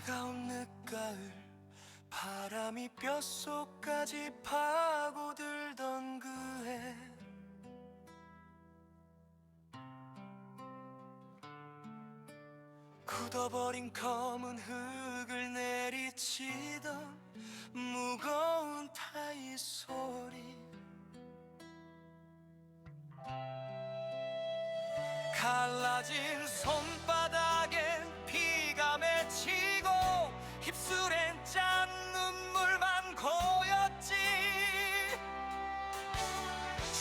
차가운 늦가을 바람이 뼛속까지 파고들던 그해 굳어버린 검은 흙을 내리치던 무거운 타이 소리 갈라진 손바닥엔 피가 맺히고 입술엔 짠 눈물만 고였지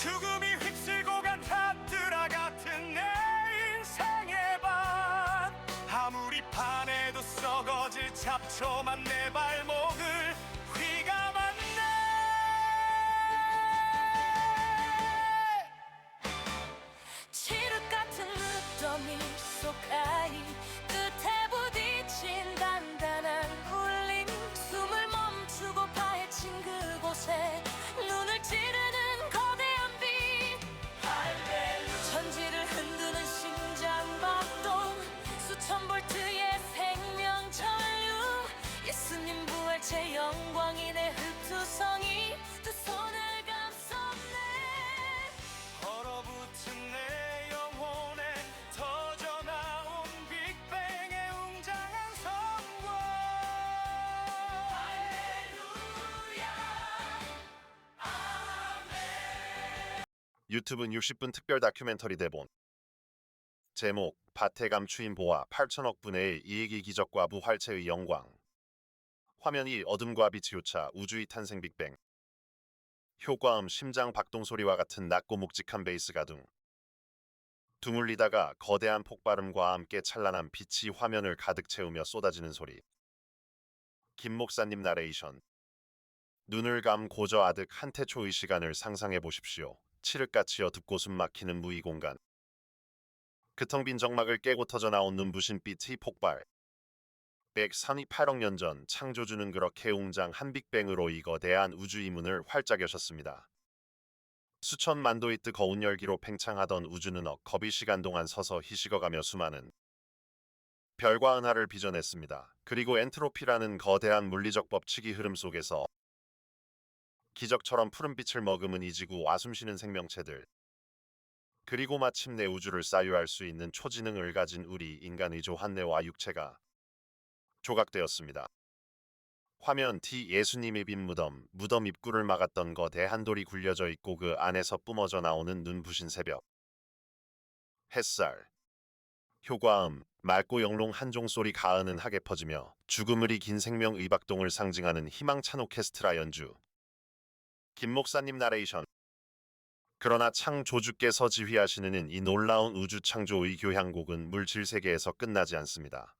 죽음이 휩쓸고 간 핫드라 같은 내 인생의 밤 아무리 파내도 썩어질 잡초만 내 발목을 휘감았네 칠흑 같은 무더미 속 아이 끝에 부딪힌 단단한 울림 숨을 멈추고 파헤친 그곳에 눈을 찌르는 거대한 빛 천지를 흔드는 심장박동 수천 볼트의 생명 전류 예수님 부활체 영광이 내 흙투성이 두 손을 감쌌네 얼어붙은 내 영혼에 터져나온 빅뱅의 웅장한 성과 유튜브 60분 특별 다큐멘터리 대본 제목 밭의 감추인 보화 8천억 분의 1 이익의 기적과 부활체의 영광 화면이 어둠과 빛이 교차 우주의 탄생 빅뱅 효과음 심장 박동 소리와 같은 낮고 묵직한 베이스 가둥 둥울리다가 거대한 폭발음과 함께 찬란한 빛이 화면을 가득 채우며 쏟아지는 소리 김 목사님 나레이션 눈을 감고 저 아득 한태초의 시간을 상상해 보십시오. 칠흑같이 어둡고 숨막히는 무의 공간 그 텅 빈 정막을 깨고 터져 나온 눈부신 빛의 폭발 138억 년 전 창조주는 그렇게 웅장한 빅뱅으로 이 거대한 우주의 문을 활짝 여셨습니다. 수천만도의 뜨거운 열기로 팽창하던 우주는 겁이 시간 동안 서서 희식어가며 수많은 별과 은하를 빚어냈습니다. 그리고 엔트로피라는 거대한 물리적 법칙이 흐름 속에서 기적처럼 푸른빛을 머금은 이 지구와 숨쉬는 생명체들 그리고 마침내 우주를 사유할 수 있는 초지능을 가진 우리 인간의 조한내와 육체가 조각되었습니다. 화면 T 예수님의 빈 무덤 입구를 막았던 거대한 돌이 굴려져 있고 그 안에서 뿜어져 나오는 눈부신 새벽 햇살 효과음 맑고 영롱 한 종소리 가은은하게 퍼지며 죽음을 이긴 생명의 박동을 상징하는 희망찬 오케스트라 연주 김 목사님 나레이션 그러나 창조주께서 지휘하시는 이 놀라운 우주 창조의 교향곡은 물질 세계에서 끝나지 않습니다.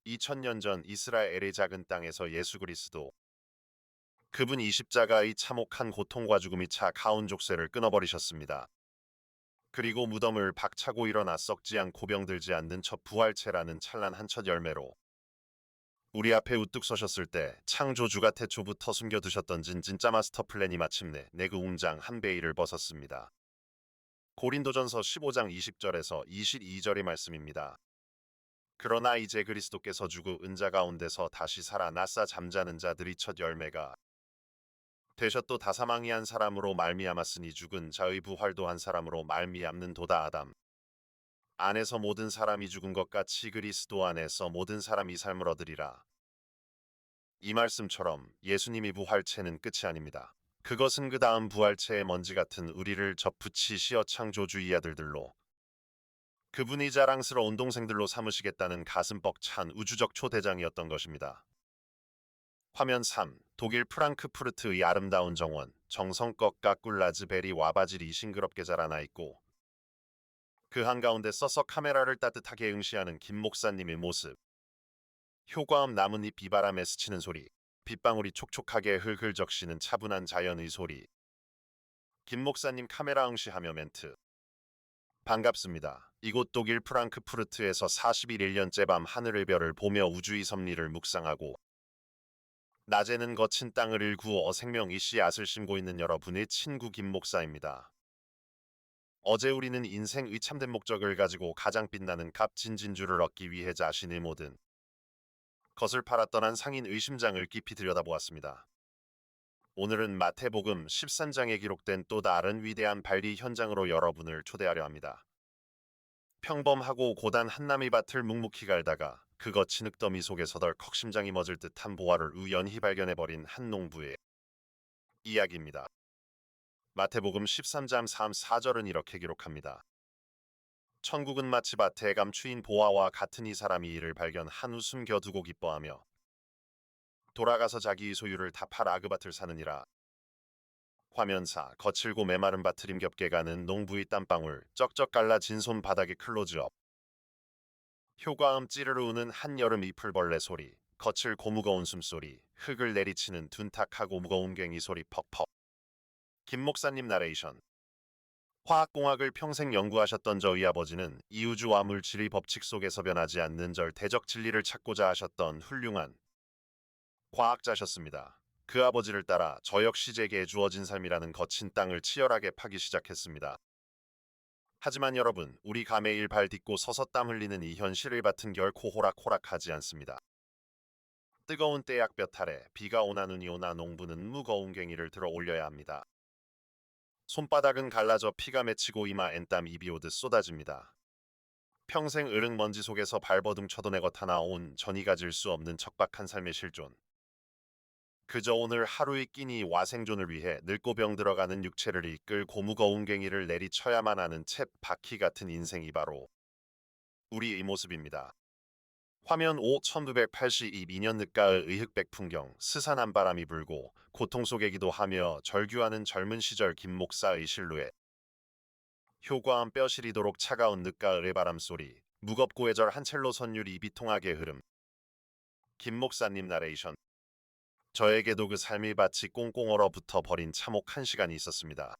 2000년 전 이스라엘의 작은 땅에서 예수 그리스도 그분이 십자가의 참혹한 고통과 죽음이 차가운 족쇄를 끊어버리셨습니다. 그리고 무덤을 박차고 일어나 썩지 않고 병들지 않는 첫 부활체라는 찬란한 첫 열매로 우리 앞에 우뚝 서셨을 때 창조주가 태초부터 숨겨두셨던 진짜 마스터 플랜이 마침내 내그 웅장한 베일을 벗었습니다. 고린도전서 15장 20절에서 22절의 말씀입니다. 그러나 이제 그리스도께서 죽은 은자 가운데서 다시 살아나사 잠자는 자들이 첫 열매가 되셨도 다 사망이 한 사람으로 말미암았으니 죽은 자의 부활도 한 사람으로 말미암는도다. 아담 안에서 모든 사람이 죽은 것 같이 그리스도 안에서 모든 사람이 삶을 얻으리라. 이 말씀처럼 예수님이 부활체는 끝이 아닙니다. 그것은 그 다음 부활체의 먼지 같은 우리를 접붙이시어 창조주의 아들들로 그분이 자랑스러운 동생들로 삼으시겠다는 가슴 벅찬 우주적 초대장이었던 것입니다. 화면 3. 독일 프랑크푸르트의 아름다운 정원 정성껏 가꿀 라즈베리 와바질이 싱그럽게 자라나 있고 그 한가운데 서서 카메라를 따뜻하게 응시하는 김 목사님의 모습 효과음 나뭇잎 비바람에 스치는 소리 빗방울이 촉촉하게 흘흘 적시는 차분한 자연의 소리 김 목사님 카메라 응시하며 멘트 반갑습니다. 이곳 독일 프랑크푸르트에서 41년째 밤 하늘의 별을 보며 우주의 섭리를 묵상하고 낮에는 거친 땅을 일구어 생명의 씨앗을 심고 있는 여러분의 친구 김 목사입니다. 어제 우리는 인생의 참된 목적을 가지고 가장 빛나는 값진 진주를 얻기 위해 자신의 모든 것을 팔아 떠난 상인 의심장을 깊이 들여다보았습니다. 오늘은 마태복음 13장에 기록된 또 다른 위대한 발리 현장으로 여러분을 초대하려 합니다. 평범하고 고단 한나무 밭을 묵묵히 갈다가 그 거친 흙더미 속에서 덜컥 심장이 멎을 듯한 보화를 우연히 발견해버린 한 농부의 이야기입니다. 마태복음 13장 3-4절은 이렇게 기록합니다. 천국은 마치 밭에 감추인 보화와 같은 이 사람이 이를 발견한 후 숨겨두고 기뻐하며 돌아가서 자기의 소유를 다 팔아 그 밭을 사느니라. 화면사 거칠고 메마른 밭을 힘겹게 가는 농부의 땀방울 쩍쩍 갈라진 손 바닥의 클로즈업 효과음 찌르르 우는 한여름 이풀벌레 소리 거칠고 무거운 숨소리 흙을 내리치는 둔탁하고 무거운 괭이 소리 퍽퍽 김 목사님 나레이션 화학공학을 평생 연구하셨던 저희 아버지는 이 우주와 물질의 법칙 속에서 변하지 않는 절대적 진리를 찾고자 하셨던 훌륭한 과학자셨습니다. 그 아버지를 따라 저 역시 제게 주어진 삶이라는 거친 땅을 치열하게 파기 시작했습니다. 하지만 여러분, 우리 감에 발 딛고 서서 땀 흘리는 이 현실의 밭은 결코 호락호락하지 않습니다. 뜨거운 때약볕 아래 비가 오나 눈이 오나 농부는 무거운 괭이를 들어 올려야 합니다. 손바닥은 갈라져 피가 맺히고 이마 앤땀 입이 오듯 쏟아집니다. 평생 으릉먼지 속에서 발버둥 쳐도 내것 하나 온 전이 가질 수 없는 척박한 삶의 실존. 그저 오늘 하루의 끼니 와생존을 위해 늙고 병들어가는 육체를 이끌 고무거운 괭이를 내리쳐야만 하는 챗 바퀴 같은 인생이 바로 우리의 모습입니다. 화면 5 1982년 늦가을 의흑백 풍경 스산한 바람이 불고 고통 속에 기도하며 절규하는 젊은 시절 김 목사의 실루엣 효과음 뼈 시리도록 차가운 늦가을의 바람소리 무겁고 애절한 첼로 선율이 비통하게 흐름 김 목사님 나레이션 저에게도 그 삶의 밭이 꽁꽁 얼어붙어 버린 참혹한 시간이 있었습니다.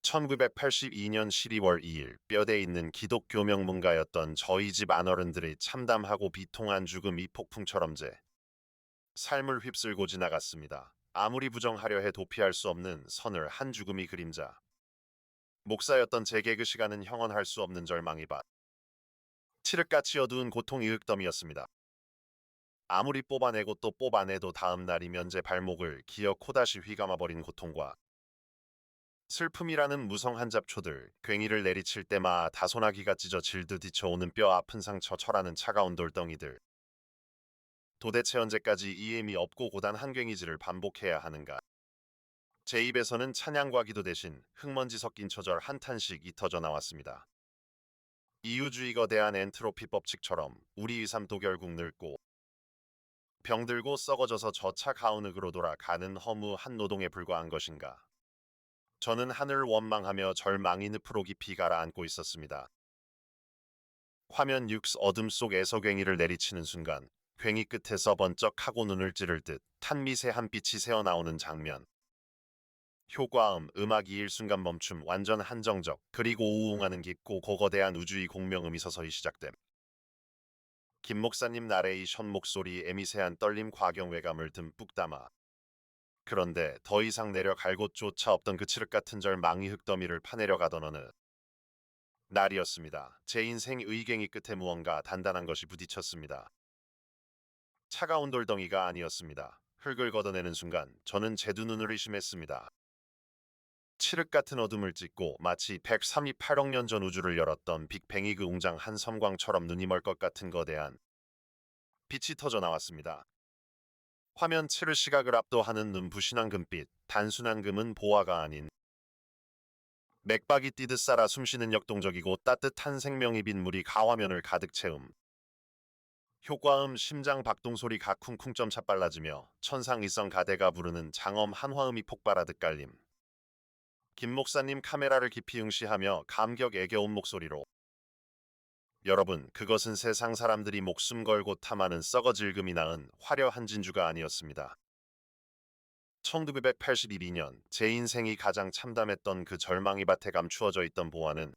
1982년 12월 2일 뼈대 있는 기독교 명문가였던 저희 집 안어른들의 참담하고 비통한 죽음이 폭풍처럼 제 삶을 휩쓸고 지나갔습니다. 아무리 부정하려 해 도피할 수 없는 서늘 한 죽음이 그림자. 목사였던 제게 그 시간은 형언할 수 없는 절망의 밭. 칠흑같이 어두운 고통의 흙더미였습니다. 아무리 뽑아내고 또 뽑아내도 다음 날이면 제 발목을 기어 코다시 휘감아버린 고통과 슬픔이라는 무성한 잡초들, 괭이를 내리칠 때마다 소나기가 찢어 질듯 뒤쳐오는 뼈 아픈 상처 철하는 차가운 돌덩이들. 도대체 언제까지 이 힘이 없고 고단한 괭이질을 반복해야 하는가. 제 입에서는 찬양과 기도 대신 흙먼지 섞인 처절 한탄식이 터져 나왔습니다. 이유주의 거대한 엔트로피 법칙처럼 우리의 삶도 결국 늙고 병들고 썩어져서 저차 가운흙으로 돌아가는 허무한 노동에 불과한 것인가. 저는 하늘을 원망하며 절망이 늪으로 깊이 가라앉고 있었습니다. 화면 6 어둠 속에서 괭이를 내리치는 순간 괭이 끝에서 번쩍하고 눈을 찌를 듯 탄 미세한 빛이 새어나오는 장면. 효과음, 음악이 일순간 멈춤, 완전 한정적, 그리고 우웅하는 깊고 고거대한 우주의 공명음이 서서히 시작됨. 김 목사님 나레이션 목소리 애미세한 떨림 과경외감을 듬뿍 담아 그런데 더 이상 내려갈 곳조차 없던 그 칠흑 같은 절망의 흙더미를 파내려가던 어느 날이었습니다. 제 인생 의갱이 끝에 무언가 단단한 것이 부딪혔습니다. 차가운 돌덩이가 아니었습니다. 흙을 걷어내는 순간 저는 제 두 눈을 의심했습니다. 칠흑 같은 어둠을 찢고 마치 138억 년 전 우주를 열었던 빅뱅이 그 웅장한 섬광처럼 눈이 멀 것 같은 거대한 빛이 터져 나왔습니다. 화면 칠을 시각을 압도하는 눈부신한 금빛, 단순한 금은 보화가 아닌 맥박이 뛰듯 쌀아 숨쉬는 역동적이고 따뜻한 생명이 빈 물이 가화면을 가득 채움. 효과음 심장 박동 소리가 쿵쿵점 차빨라지며 천상위성 가대가 부르는 장엄 한화음이 폭발하듯 깔림. 김 목사님 카메라를 깊이 응시하며 감격 애겨온 목소리로 여러분, 그것은 세상 사람들이 목숨 걸고 탐하는 썩어질 금이 낳은 화려한 진주가 아니었습니다. 1982년 제 인생이 가장 참담했던 그 절망의 밭에 감추어져 있던 보화는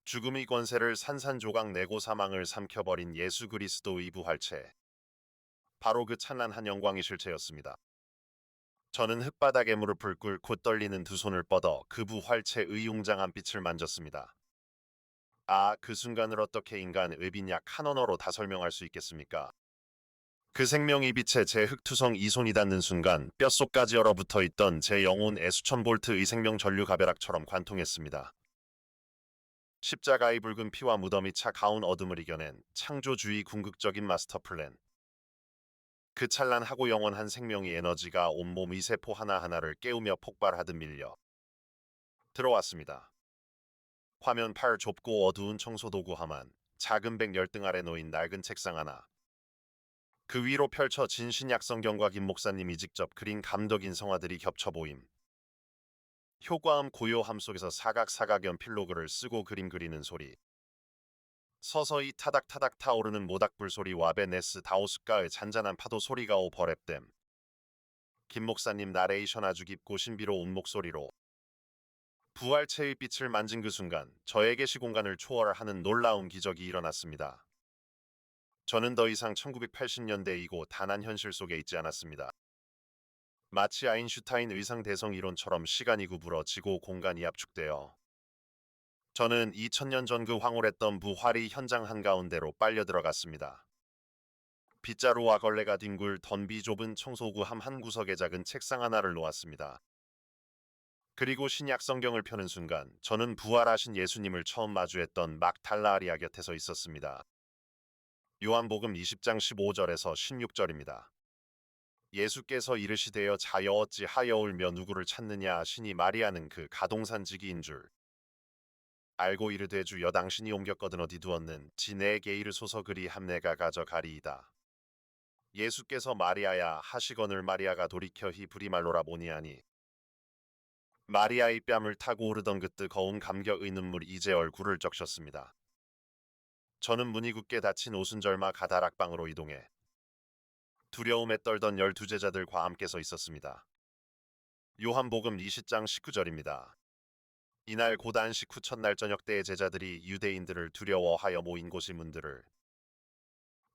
죽음의 권세를 산산조각 내고 사망을 삼켜버린 예수 그리스도의 부활체. 바로 그 찬란한 영광의 실체였습니다. 저는 흙바닥에 무릎을 꿇고 떨리는 두 손을 뻗어 그 부활체의 웅장한 빛을 만졌습니다. 아, 그 순간을 어떻게 인간의 빈약 한 언어로 다 설명할 수 있겠습니까? 그 생명이 빛에 제 흑투성 이손이 닿는 순간 뼛속까지 얼어붙어 있던 제 영혼에 수천 볼트의 생명 전류 가벼락처럼 관통했습니다. 십자가의 붉은 피와 무덤이 차가운 어둠을 이겨낸 창조주의 궁극적인 마스터 플랜. 그 찬란하고 영원한 생명의 에너지가 온몸 이 세포 하나하나를 깨우며 폭발하듯 밀려 들어왔습니다. 화면 팔 좁고 어두운 청소도구 하만, 작은 백 열등 아래 놓인 낡은 책상 하나. 그 위로 펼쳐진 신약성경과 김 목사님이 직접 그린 감독인 성화들이 겹쳐 보임. 효과음 고요함 속에서 사각사각 연필로그를 쓰고 그림 그리는 소리. 서서히 타닥타닥 타오르는 모닥불 소리와 베네스 다오스카의 잔잔한 파도 소리가 오버랩됨. 김 목사님 나레이션 아주 깊고 신비로운 목소리로 부활체의 빛을 만진 그 순간 저에게 시공간을 초월하는 놀라운 기적이 일어났습니다. 저는 더 이상 1980년대이고 단한 현실 속에 있지 않았습니다. 마치 아인슈타인 의상 대성 이론처럼 시간이 구부러지고 공간이 압축되어 저는 2000년 전 그 황홀했던 부활의 현장 한가운데로 빨려 들어갔습니다. 빗자루와 걸레가 뒹굴 던비 좁은 청소구 한 구석에 작은 책상 하나를 놓았습니다. 그리고 신약 성경을 펴는 순간 저는 부활하신 예수님을 처음 마주했던 막달라아리아 곁에 서 있었습니다. 요한복음 20장 15절에서 16절입니다. 예수께서 이르시되어 자여 어찌 하여 울며 누구를 찾느냐 하시니 마리아는 그 가동산지기인 줄 알고 이르되 주여 당신이 옮겼거든 어디 두었는 지 내게 이르소서 그리 함내가 가져가리이다. 예수께서 마리아야 하시거늘 마리아가 돌이켜 히브리 말로라 보니하니 마리아의 뺨을 타고 오르던 그 뜨거운 감격의 눈물이 이제 얼굴을 적셨습니다. 저는 문이 굳게 닫힌 오순절마 가다락방으로 이동해 두려움에 떨던 12제자들과 함께 서 있었습니다. 요한복음 20장 19절입니다. 이날 곧 안식 후 첫날 저녁 때에 제자들이 유대인들을 두려워하여 모인 곳의 문들을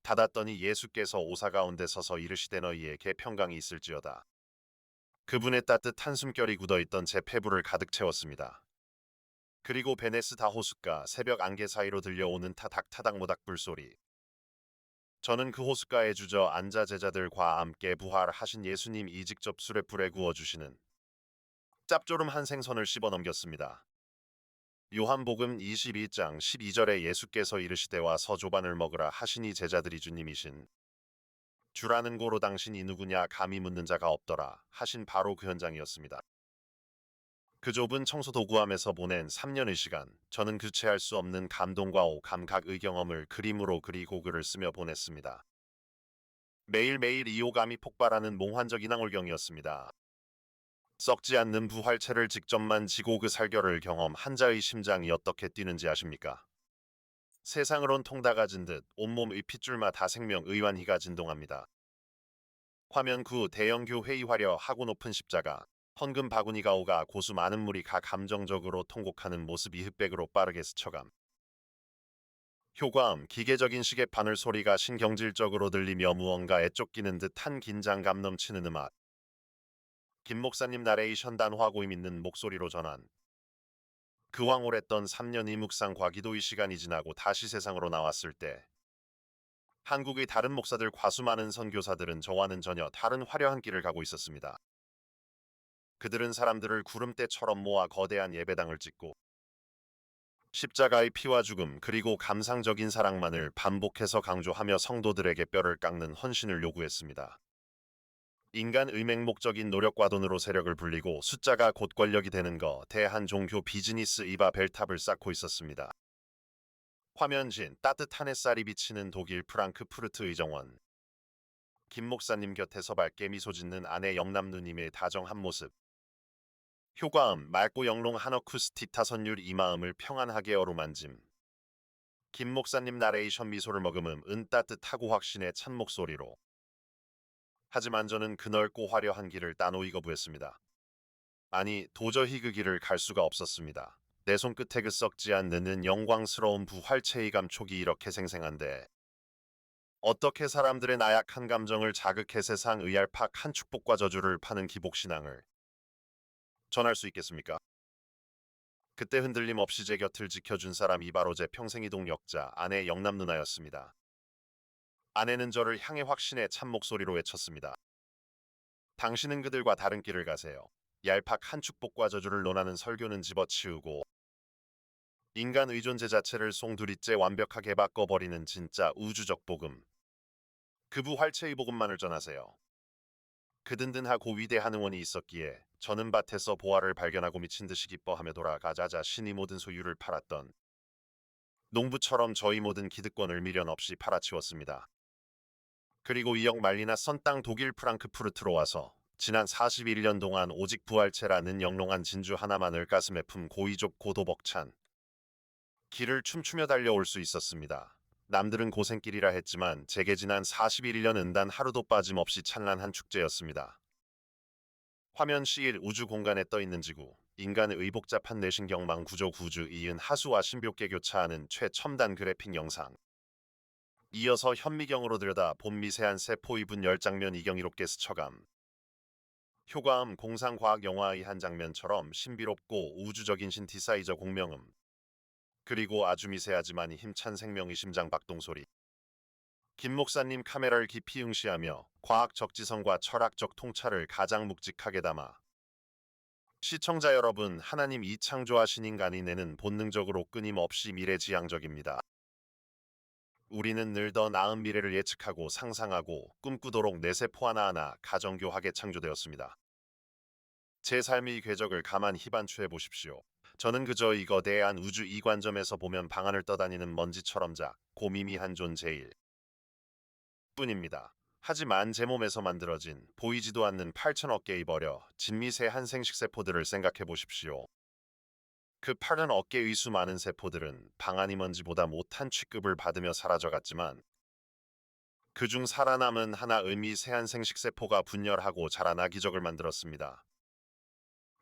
닫았더니 예수께서 오사 가운데 서서 이르시되 너희에게 평강이 있을지어다. 그분의 따뜻한 숨결이 굳어있던 제 폐부를 가득 채웠습니다. 그리고 베네스 다호숫가 새벽 안개 사이로 들려오는 타닥타닥 모닥불 소리. 저는 그 호숫가에 주저 앉아 제자들과 함께 부활하신 예수님이 직접 수레불에 구워주시는 짭조름한 생선을 씹어 넘겼습니다. 요한복음 22장 12절에 예수께서 이르시되 와서 조반을 먹으라 하시니 제자들이 주님이신 주라는 고로 당신이 누구냐 감히 묻는 자가 없더라 하신 바로 그 현장이었습니다. 그 좁은 청소도구함에서 보낸 3년의 시간, 저는 주체할 수 없는 감동과 오감각의 경험을 그림으로 그리고 글을 쓰며 보냈습니다. 매일매일 이 오감이 폭발하는 몽환적 인황올경이었습니다. 썩지 않는 부활체를 직접 만지고 그 살결을 경험한 자의 심장이 어떻게 뛰는지 아십니까? 세상을 온통 다 가진 듯 온몸의 핏줄마다 생명의 환희가 진동합니다. 화면 구 대형교 회의 화려하고 높은 십자가, 헌금 바구니가 오가 고수 많은 물이 가 감정적으로 통곡하는 모습이 흑백으로 빠르게 스쳐감. 효과음 기계적인 시계 바늘 소리가 신경질적으로 들리며 무언가에 쫓기는 듯한 긴장감 넘치는 음악. 김 목사님 나레이션 단호하고 힘있는 목소리로 전한. 그 황홀했던 3년의 묵상과 기도의 시간이 지나고 다시 세상으로 나왔을 때 한국의 다른 목사들과 수많은 선교사들은 저와는 전혀 다른 화려한 길을 가고 있었습니다. 그들은 사람들을 구름대처럼 모아 거대한 예배당을 짓고 십자가의 피와 죽음 그리고 감상적인 사랑만을 반복해서 강조하며 성도들에게 뼈를 깎는 헌신을 요구했습니다. 인간의 맹목적인 노력과 돈으로 세력을 불리고 숫자가 곧 권력이 되는 거 대한 종교 비즈니스 이바 벨탑을 쌓고 있었습니다. 화면진 따뜻한 햇살이 비치는 독일 프랑크푸르트의 정원. 김 목사님 곁에서 밝게 미소 짓는 아내 영남 누님의 다정한 모습. 효과음 맑고 영롱한 어쿠스틱 선율 이 마음을 평안하게 어루만짐. 김 목사님 나레이션 미소를 머금은 따뜻하고 확신의 찬 목소리로. 하지만 저는 그 넓고 화려한 길을 따놓이 거부했습니다. 아니 도저히 그 길을 갈 수가 없었습니다. 내 손끝에 그 썩지 않는 영광스러운 부활체의 감촉이 이렇게 생생한데 어떻게 사람들의 나약한 감정을 자극해 세상의 얄팍한 축복과 저주를 파는 기복신앙을 전할 수 있겠습니까? 그때 흔들림 없이 제 곁을 지켜준 사람이 바로 제 평생의 동력자 아내 영남 누나였습니다. 아내는 저를 향해 확신의 찬 목소리로 외쳤습니다. 당신은 그들과 다른 길을 가세요. 얄팍 한 축복과 저주를 논하는 설교는 집어치우고 인간 의존제 자체를 송두리째 완벽하게 바꿔버리는 진짜 우주적 복음. 그 부활체의 복음만을 전하세요. 그 든든하고 위대한 응원이 있었기에 저는 밭에서 보화를 발견하고 미친 듯이 기뻐하며 돌아가자자 신이 모든 소유를 팔았던 농부처럼 저희 모든 기득권을 미련 없이 팔아치웠습니다. 그리고 2억 말리나 선 땅 독일 프랑크푸르트로 와서 지난 41년 동안 오직 부활체라는 영롱한 진주 하나만을 가슴에 품고 이좁 고도 벅찬 길을 춤추며 달려올 수 있었습니다. 남들은 고생길이라 했지만 제게 지난 41년은 단 하루도 빠짐없이 찬란한 축제였습니다. 화면 시일 우주 공간에 떠있는 지구, 인간의 의복잡한 뇌신경망 구조 구주 이은 하수와 신비롭게 교차하는 최첨단 그래픽 영상. 이어서 현미경으로 들여다 본 미세한 세포의 분열 장면 이경이롭게 스쳐감. 효과음 공상과학 영화의 한 장면처럼 신비롭고 우주적인 신티사이저 공명음. 그리고 아주 미세하지만 힘찬 생명의 심장 박동소리. 김 목사님 카메라를 깊이 응시하며 과학적 지성과 철학적 통찰을 가장 묵직하게 담아 시청자 여러분, 하나님 이 창조하신 인간이 내는 본능적으로 끊임없이 미래지향적입니다. 우리는 늘 더 나은 미래를 예측하고 상상하고 꿈꾸도록 뇌세포 하나하나 가정교하게 창조되었습니다. 제 삶의 궤적을 가만히 반추해 보십시오. 저는 그저 이 거대한 우주 이관점에서 보면 방안을 떠다니는 먼지처럼 작고 미미한 존재일 뿐입니다. 하지만 제 몸에서 만들어진 보이지도 않는 8천억 개의 버려 진미세한 생식세포들을 생각해 보십시오. 그 파란 어깨의 수많은 세포들은 방아니 먼지보다 못한 취급을 받으며 사라져갔지만 그중 살아남은 하나 의미세한 생식세포가 분열하고 자라나 기적을 만들었습니다.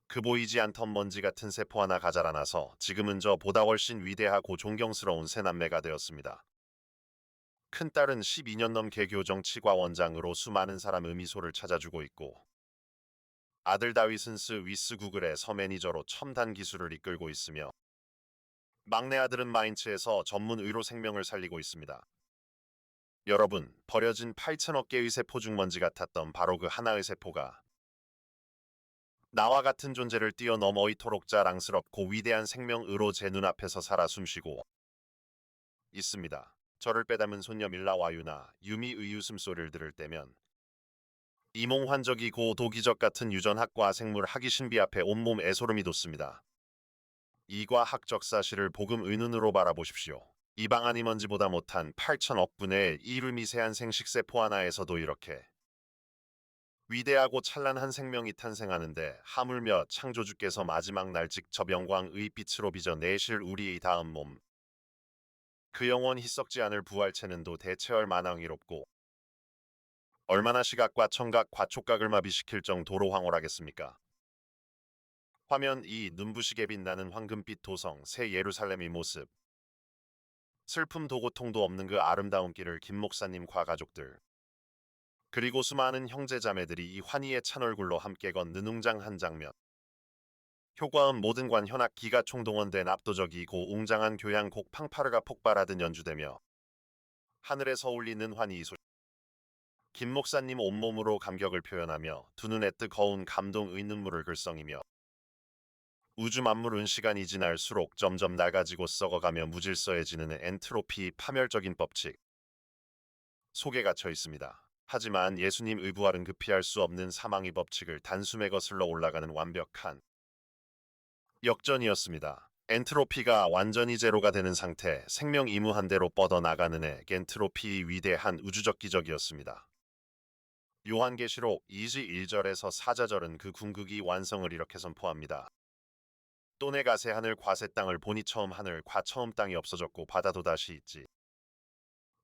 그 보이지 않던 먼지 같은 세포 하나가 자라나서 지금은 저보다 훨씬 위대하고 존경스러운 새 남매가 되었습니다. 큰딸은 12년 넘게 교정치과 원장으로 수많은 사람의 미소를 찾아주고 있고 아들 다윗은 스위스 구글의 서매니저로 첨단 기술을 이끌고 있으며 막내 아들은 마인츠에서 전문 의료 생명을 살리고 있습니다. 여러분, 버려진 8천억 개의 세포 중 먼지 같았던 바로 그 하나의 세포가 나와 같은 존재를 뛰어넘어 이토록 자랑스럽고 위대한 생명으로 제 눈앞에서 살아 숨쉬고 있습니다. 저를 빼닮은 손녀 밀라 와유나 유미의 웃음소리를 들을 때면 이몽환적이고 도기적 같은 유전학과 생물학이 신비 앞에 온몸 애소름이 돋습니다. 이 과학적 사실을 복음 의눈으로 바라보십시오. 이 방안이 먼지보다 못한 8천억 분의 1을 미세한 생식세포 하나에서도 이렇게 위대하고 찬란한 생명이 탄생하는데 하물며 창조주께서 마지막 날 직접 영광의 빛으로 빚어내실 우리의 다음 몸. 그 영원히 썩지 않을 부활체는도 대체 얼마나 흥이롭고 얼마나 시각과 청각, 과촉각을 마비시킬 정도로 황홀하겠습니까? 화면 2. 눈부시게 빛나는 황금빛 도성 새 예루살렘의 모습. 슬픔도 고통도 없는 그 아름다운 길을 김 목사님과 가족들 그리고 수많은 형제자매들이 이 환희의 찬 얼굴로 함께 걷는 웅장한 장면. 효과음 모든 관 현악 기가 총동원된 압도적이고 웅장한 교향 곡 팡파르가 폭발하듯 연주되며 하늘에서 울리는 환희의 소리. 김 목사님 온몸으로 감격을 표현하며 두 눈에 뜨거운 감동의 눈물을 글썽이며 우주 만물은 시간이 지날수록 점점 낡아지고 썩어가며 무질서해지는 엔트로피 파멸적인 법칙 속에 갇혀 있습니다. 하지만 예수님의 부활은 그 피할 수 없는 사망의 법칙을 단숨에 거슬러 올라가는 완벽한 역전이었습니다. 엔트로피가 완전히 제로가 되는 상태, 생명 이무한대로 뻗어나가는 애, 엔트로피의 위대한 우주적 기적이었습니다. 요한계시록 2지 1절에서 4절은 그 궁극이 완성을 이렇게 선포합니다. 또 내 가세 하늘 과세 땅을 보니 처음 하늘 과 처음 땅이 없어졌고 바다도 다시 있지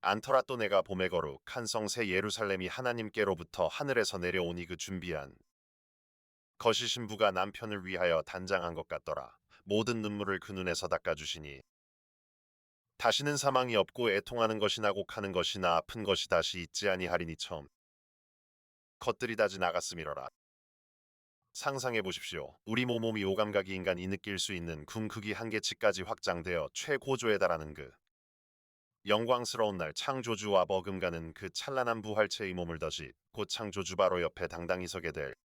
않더라. 또 내가 봄의 거룩한 성새 예루살렘이 하나님께로부터 하늘에서 내려오니 그 준비한 것이 신부가 남편을 위하여 단장한 것 같더라. 모든 눈물을 그 눈에서 닦아주시니 다시는 사망이 없고 애통하는 것이나 곡하는 것이나 아픈 것이 다시 있지 아니하리니 처음 겉들이 다 지나갔음이러라. 상상해 보십시오. 우리 몸이 오감각이 인간이 느낄 수 있는 궁극이 한계치까지 확장되어 최고조에 달하는 그 영광스러운 날 창조주와 버금가는 그 찬란한 부활체의 몸을 더시 곧 창조주 바로 옆에 당당히 서게 될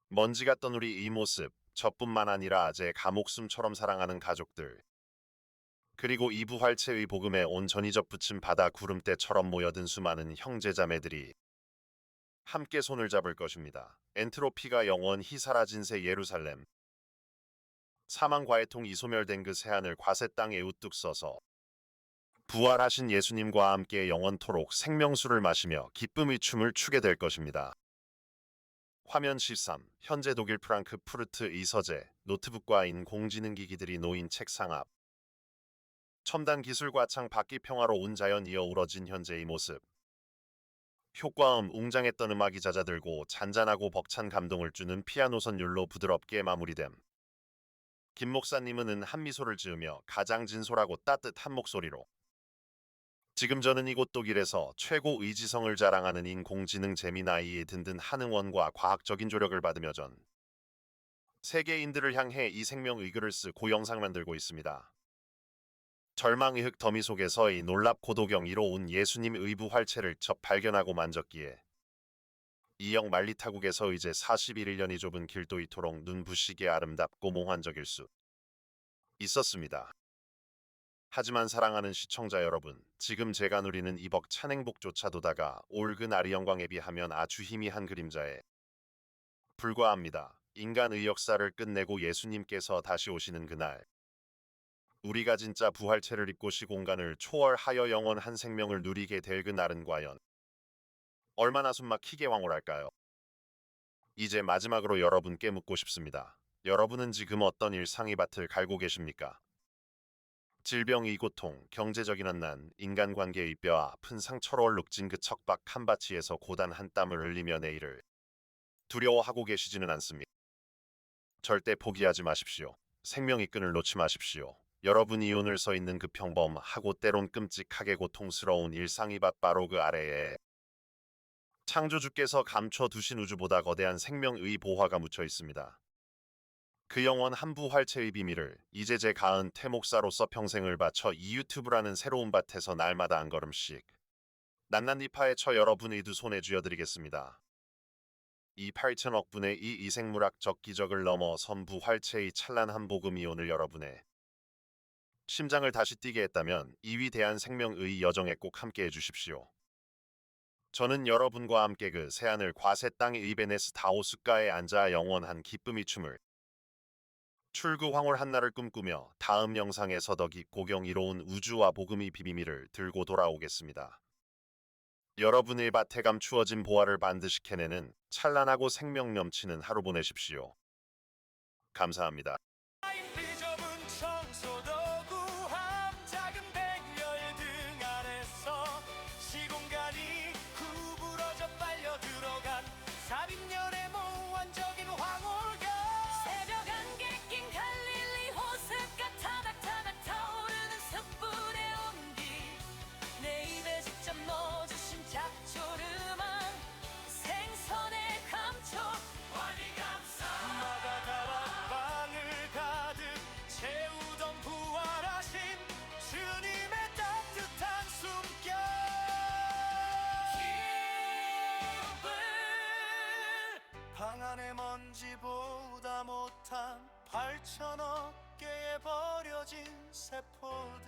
먼지 같던 우리 이 모습 저뿐만 아니라 제 가목숨처럼 사랑하는 가족들 그리고 이 부활체의 복음에 온전히 접붙인 바다 구름대처럼 모여든 수많은 형제자매들이 함께 손을 잡을 것입니다. 엔트로피가 영원히 사라진 새 예루살렘 사망과의 통 이소멸된 그 새하늘 과새 땅에 우뚝 서서 부활하신 예수님과 함께 영원토록 생명수를 마시며 기쁨의 춤을 추게 될 것입니다. 화면 13. 현재 독일 프랑크푸르트 이서재 노트북과 인공지능기기들이 놓인 책상 앞 첨단 기술과 창 밖이 평화로 온 자연 이어 우러진 현재의 모습 효과음 웅장했던 음악이 잦아들고 잔잔하고 벅찬 감동을 주는 피아노 선율로 부드럽게 마무리됨. 김 목사님은 한미소를 지으며 가장 진솔하고 따뜻한 목소리로 지금 저는 이곳 독일에서 최고 의지성을 자랑하는 인공지능 제미나이의 든든한 응원과 과학적인 조력을 받으며 전 세계인들을 향해 이 생명의 글을 쓰고 영상 만들고 있습니다. 절망의 흙 더미 속에서의 놀랍고 도경이로 온 예수님의 부활체를 발견하고 만졌기에 이영 만리타국에서 이제 41년이 좁은 길도 이토록 눈부시게 아름답고 몽환적일 수 있었습니다. 하지만 사랑하는 시청자 여러분, 지금 제가 누리는 이 벅찬 행복조차도다가 올 그날의 영광에 비하면 아주 희미한 그림자에 불과합니다. 인간의 역사를 끝내고 예수님께서 다시 오시는 그날 우리가 진짜 부활체를 입고 시공간을 초월하여 영원한 생명을 누리게 될 그날은 과연 얼마나 숨막히게 황홀할까요? 이제 마지막으로 여러분께 묻고 싶습니다. 여러분은 지금 어떤 일상의 밭을 갈고 계십니까? 질병의 고통, 경제적인 한난, 인간관계의 뼈 아픈 상처로 얼룩진 그 척박한 바치에서 고단한 땀을 흘리며 내일을 두려워하고 계시지는 않습니다. 절대 포기하지 마십시오. 생명의 끈을 놓지 마십시오. 여러분이 오늘 서 있는 그 평범하고 때론 끔찍하게 고통스러운 일상의 밭 바로 그 아래에 창조주께서 감춰두신 우주보다 거대한 생명의 보화가 묻혀 있습니다. 그 영원한 부활체의 비밀을 이제 제 가은 태목사로서 평생을 바쳐 이 유튜브라는 새로운 밭에서 날마다 한 걸음씩 낱낱이 파헤쳐 여러분의 두 손에 쥐어드리겠습니다. 이 8천억 분의 이 이생물학적 기적을 넘어선 부활체의 찬란한 복음이 오늘 여러분의 심장을 다시 뛰게 했다면 이 위대한 생명의 여정에 꼭 함께해 주십시오. 저는 여러분과 함께 그 새하늘 과새 땅의 이베네스 다오스가에 앉아 영원한 기쁨의 춤을 출구 황홀 한날을 꿈꾸며 다음 영상에서 더 깊고 경이로운 우주와 복음의 비밀을 들고 돌아오겠습니다. 여러분의 밭에 감추어진 보화를 반드시 캐내는 찬란하고 생명 넘치는 하루 보내십시오. 감사합니다. 좁은 청소도 구함 작은 백열 등 안에서 시공간이 구부러져 빨려 들어간 삽입년의 몽환적인 황홀감 새벽 안개 낀 갈릴리 호숫가 타닥타닥 타오르는 숯불의 온기 내 입에 직접 넣어주신 짭조름한 생선의 감촉 환히 감사 마가다락방을 가득 채우던 부활하신 주님의 따뜻한 숨결 방 안의 먼지보다 못한 8천억 개의 버려진 세포들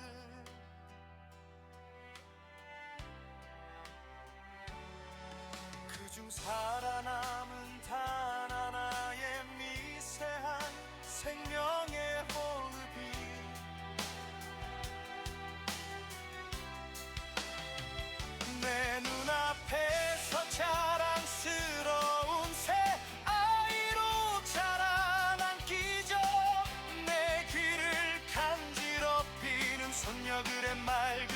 그중 살아남은 단 하나의 미세한 생명의 호흡이 내 눈앞에서 자랑스러운 새 아이로 자라난 기적 내 귀를 간지럽히는 손녀들의 맑은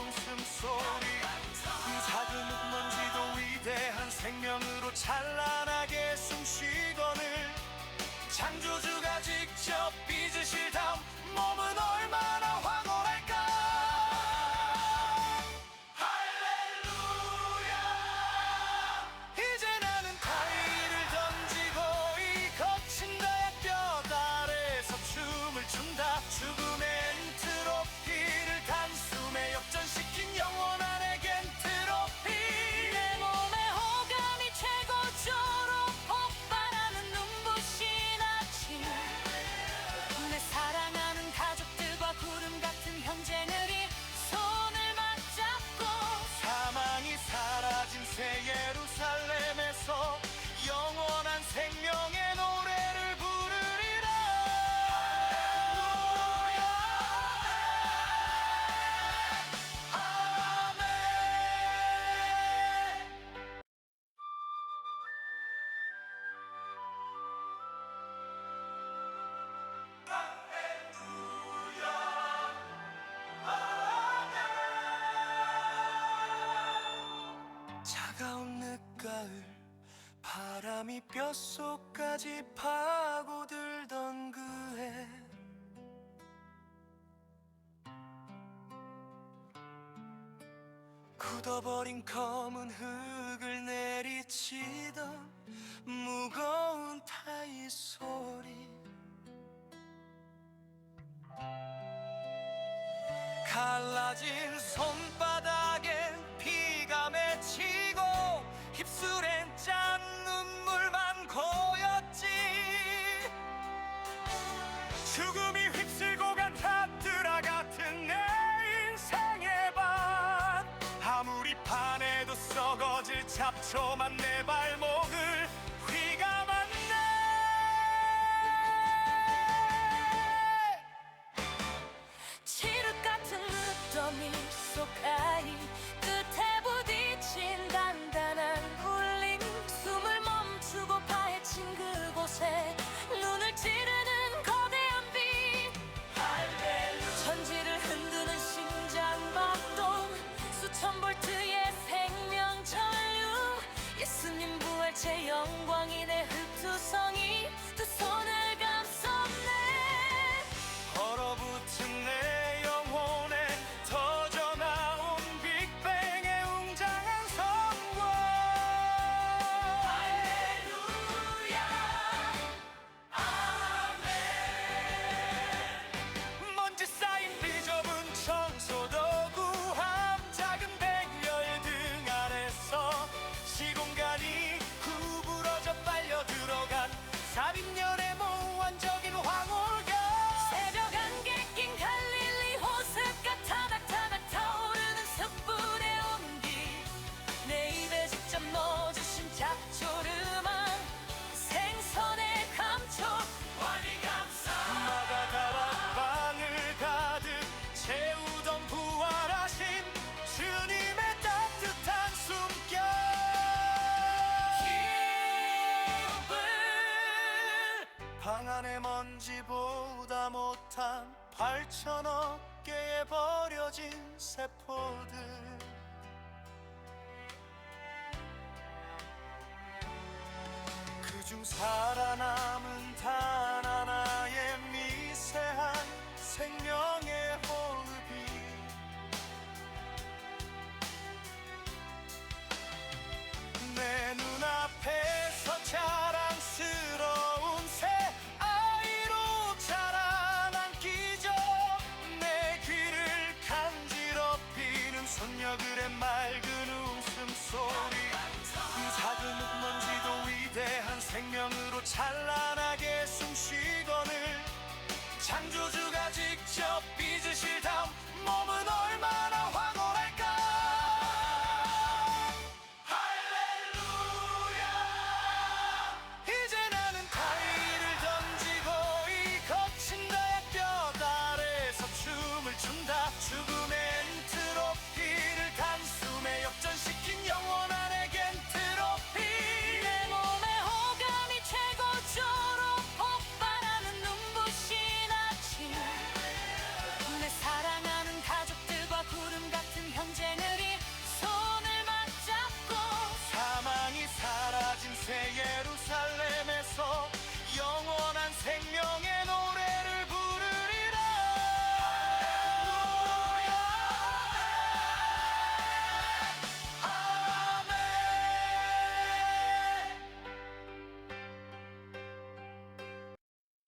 웃음소리 작은 흙먼지도 위대한 생명으로 찬란하게 숨쉬거늘 창조주가 직접 빚으실 다음 몸은 얼마나 황홀할까 할렐루야 이제 나는 타이를 던지고 이 거친 나의 뼈 아래서 춤을 춘다 죽음의 엔트로피를 단숨에 역전시켜 차가운 늦가을 바람이 뼛속까지 파고들던 그해 굳어버린 검은 흙을 내리치던 무거운 타이 소리 갈라진 손바닥엔 피가 맺히고 입술엔 짠 눈물만 고였지 죽음이 휩쓸고 간 탑드라 같은 내 인생의 반 아무리 파내도 썩어질 잡초만 내 발목을 휘감았네 칠흑 같은 무더미 속 아이 끝에 부딪힌 단단한 울림 숨을 멈추고 파헤친 그곳에 눈을 찌르는 거대한 빛 천지를 흔드는 심장박동 수천 볼트의 생명 전류 예수님 부활체 영광이 내 흙투성이 두 손을 감쌌네 얼어붙은 내 영혼에 터져나온 빅뱅의 웅장한 성공 할렐루야 아멘 먼지 쌓인 비좁은 청소도구함 작은 백열등 아래서 시공간이 구부러져 빨려 들어간 삽입년의 몽환적인 황홀감 새벽 안개 낀 갈릴리 호숫가 타닥타닥 타오르는 숯불의 온기 내 입에 직접 넣어주신 잡초름한 생선의 감촉 완이 감사 마가다락방을 가득 채우던 부활하신 주님의 따뜻한 숨결 기쁨 방 안의 먼지보다 못한 8천억 개의 버려진 세포들 그중 살아남은 단 하나의 미세한 생명의 호흡이 내 눈앞에서 자랑스러운 새 아이로 자라난 기적 내 귀를 간지럽히는 손녀들의 맑은 웃음소리 그 작은 흙먼지도 위대한 생명으로 찬란